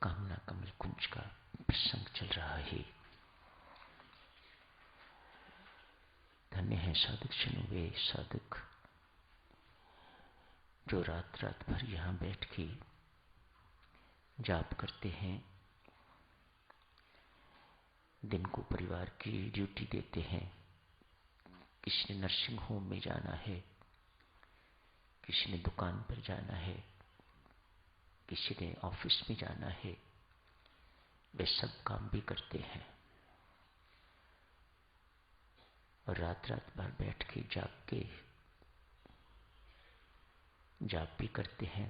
कामना कमल कुंज का प्रसंग चल रहा है। धन्य है साधक जन, वे साधक जो रात रात भर यहाँ बैठ के जाप करते हैं, दिन को परिवार की ड्यूटी देते हैं। किसी ने नर्सिंग होम में जाना है, किसी ने दुकान पर जाना है, किसी ने ऑफिस में जाना है। वे सब काम भी करते हैं और रात रात भर बैठ के जाग के जाप भी करते हैं।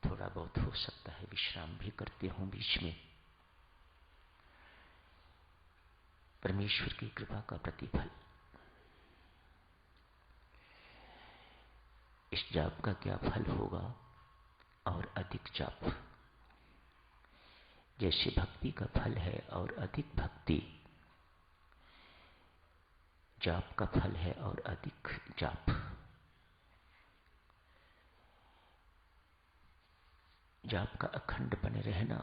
थोड़ा बहुत हो सकता है विश्राम भी करते हों बीच में। परमेश्वर की कृपा का प्रतिफल। इस जाप का क्या फल होगा? और अधिक जाप, जैसे भक्ति का फल है और अधिक भक्ति, जाप का फल है और अधिक जाप। जाप का अखंड बने रहना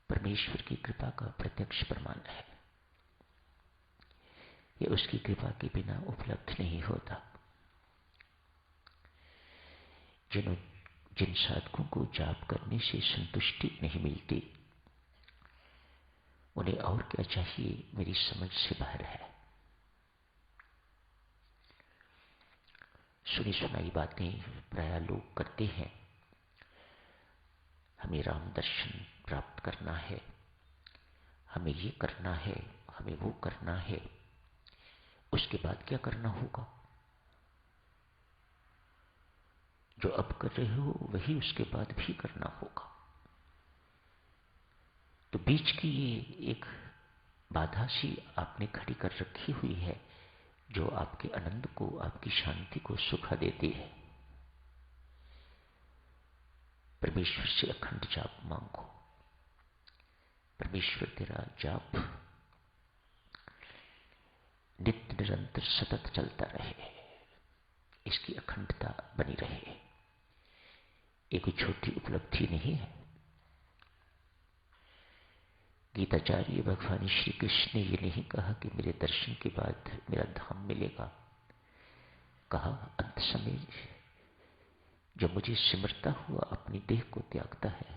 परमेश्वर की कृपा का प्रत्यक्ष प्रमाण है। यह उसकी कृपा के बिना उपलब्ध नहीं होता। जिन साधकों को जाप करने से संतुष्टि नहीं मिलती, उन्हें और क्या चाहिए मेरी समझ से बाहर है। सुनी सुनाई बातें प्रायः लोग करते हैं। हमें राम दर्शन प्राप्त करना है, हमें ये करना है, हमें वो करना है। उसके बाद क्या करना होगा? जो अब कर रहे हो वही उसके बाद भी करना होगा। तो बीच की ये एक बाधा सी आपने खड़ी कर रखी हुई है, जो आपके आनंद को, आपकी शांति को सुखा देती है। परमेश्वर से अखंड जाप मांगो। परमेश्वर तेरा जाप नित्य निरंतर सतत चलता रहे, इसकी अखंडता बनी रहे। ये कोई छोटी उपलब्धि नहीं है। गीताचार्य भगवान श्री कृष्ण ने ये नहीं कहा कि मेरे दर्शन के बाद मेरा धाम मिलेगा। कहा अंत समय जो मुझे सिमरता हुआ अपनी देह को त्यागता है,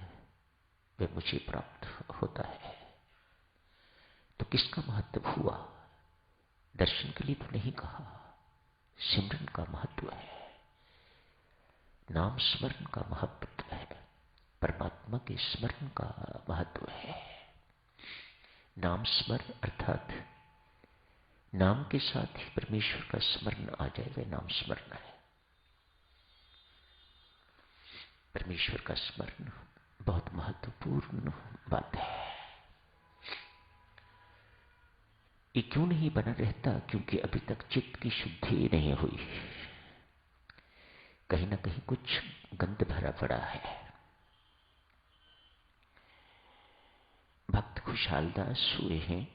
वह मुझे प्राप्त होता है। तो किसका महत्व हुआ? दर्शन के लिए तो नहीं कहा, सिमरन का महत्व है, नाम स्मरण का महत्व है, परमात्मा के स्मरण का महत्व है। नाम स्मरण अर्थात नाम के साथ ही परमेश्वर का स्मरण आ जाए, वह नाम स्मरण है। परमेश्वर का स्मरण बहुत महत्वपूर्ण बात है। ये क्यों नहीं बना रहता? क्योंकि अभी तक चित्त की शुद्धि नहीं हुई। कहीं ना कहीं कुछ गंध भरा पड़ा है। भक्त खुशहाल दास हुए हैं।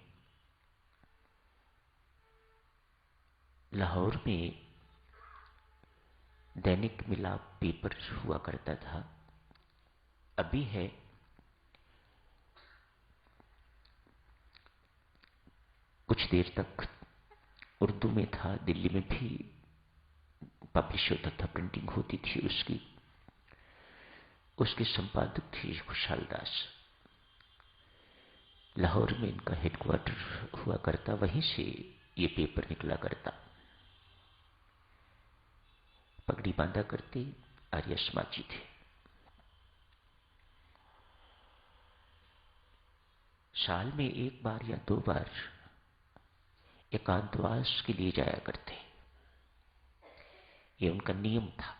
लाहौर में दैनिक मिलाप पेपर हुआ करता था, अभी है। कुछ देर तक उर्दू में था, दिल्ली में भी पब्लिश होता था, प्रिंटिंग होती थी उसकी। उसके संपादक थे खुशहाल दास। लाहौर में इनका हेडक्वार्टर हुआ करता, वहीं से ये पेपर निकला करता। पगड़ी बांधा करते, आर्य समाजी थे। साल में एक बार या दो बार एकांतवास के लिए जाया करते। ये उनका नियम था।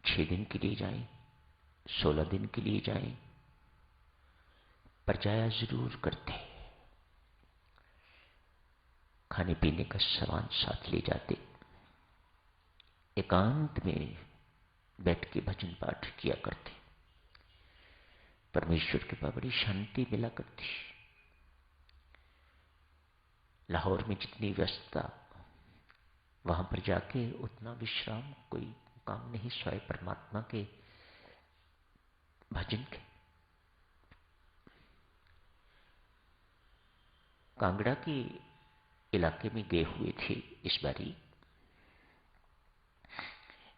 6 दिन के लिए जाएं, 16 दिन के लिए जाएं, पर जाया जरूर करते। खाने पीने का सामान साथ ले जाते। एकांत में बैठ के भजन पाठ किया करते। परमेश्वर के पास बड़ी शांति मिला करती। लाहौर में जितनी व्यस्तता, वहां पर जाके उतना विश्राम कोई काम नहीं सिवाय परमात्मा के भजन के। कांगड़ा के इलाके में गए हुए थे इस बारी,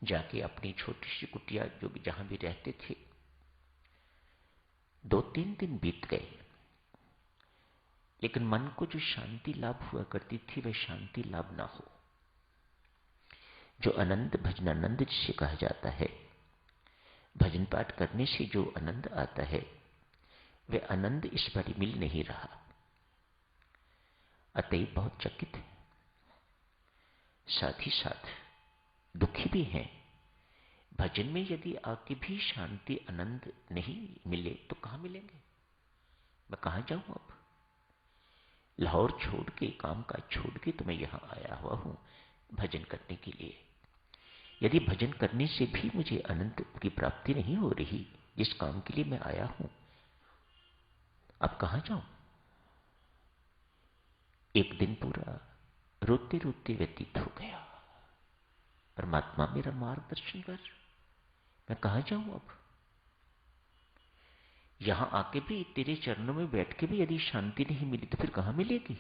जाके अपनी छोटी सी कुटिया जो भी जहां भी रहते थे, 2-3 दिन बीत गए, लेकिन मन को जो शांति लाभ हुआ करती थी वह शांति लाभ ना हो। जो आनंद भजनानंद जिसे कहा जाता है, भजन पाठ करने से जो आनंद आता है वह आनंद इस बारी मिल नहीं रहा। अतएव बहुत चकित है, साथ ही साथ दुखी भी हैं। भजन में यदि आके भी शांति आनंद नहीं मिले तो कहां मिलेंगे? मैं कहां जाऊं अब? लाहौर छोड़ के, काम काज छोड़ के तो मैं यहां आया हुआ हूं भजन करने के लिए। यदि भजन करने से भी मुझे आनंद की प्राप्ति नहीं हो रही जिस काम के लिए मैं आया हूं, अब कहां जाऊं? एक दिन पूरा रोते रोते व्यतीत हो गया। परमात्मा मेरा मार्गदर्शन कर, मैं कहां जाऊं अब? यहां आके भी तेरे चरणों में बैठ के भी यदि शांति नहीं मिली तो फिर कहां मिलेगी?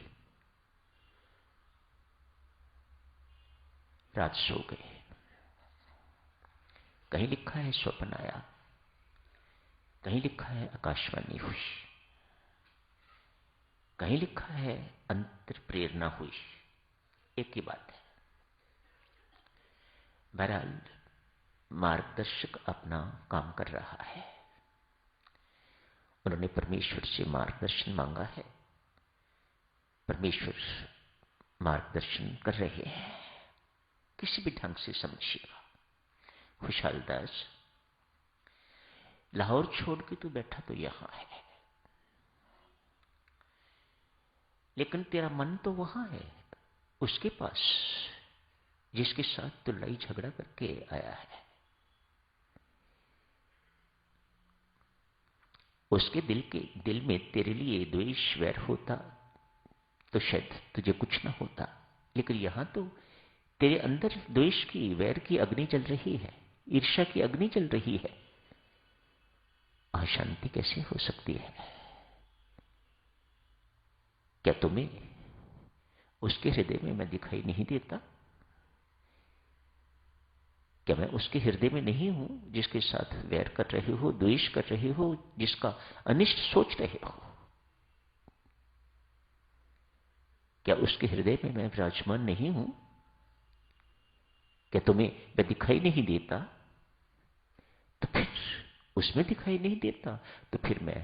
रात सो गए। कहीं लिखा है स्वप्न आया, कहीं लिखा है आकाशवाणी हुई, कहीं लिखा है अंतर प्रेरणा हुई। एक ही बात है। बहरहाल मार्गदर्शक अपना काम कर रहा है। उन्होंने परमेश्वर से मार्गदर्शन मांगा है, परमेश्वर मार्गदर्शन कर रहे हैं। किसी भी ढंग से समझिएगा। खुशहाल दास, लाहौर छोड़ के तू बैठा तो यहां है, लेकिन तेरा मन तो वहां है, उसके पास जिसके साथ तू लड़ाई झगड़ा करके आया है। उसके दिल में तेरे लिए द्वेष वैर होता तो शायद तुझे कुछ ना होता, लेकिन यहां तो तेरे अंदर द्वेष की, वैर की अग्नि चल रही है, ईर्ष्या की अग्नि चल रही है। अशांति कैसे हो सकती है? क्या तुम्हें उसके हृदय में मैं दिखाई नहीं देता? क्या मैं उसके हृदय में नहीं हूं जिसके साथ वैर कर रहे हो, द्वेष कर रहे हो, जिसका अनिष्ट सोच रहे हो? क्या उसके हृदय में मैं विराजमान नहीं हूं? क्या तुम्हें मैं दिखाई नहीं देता? तो फिर उसमें दिखाई नहीं देता तो फिर मैं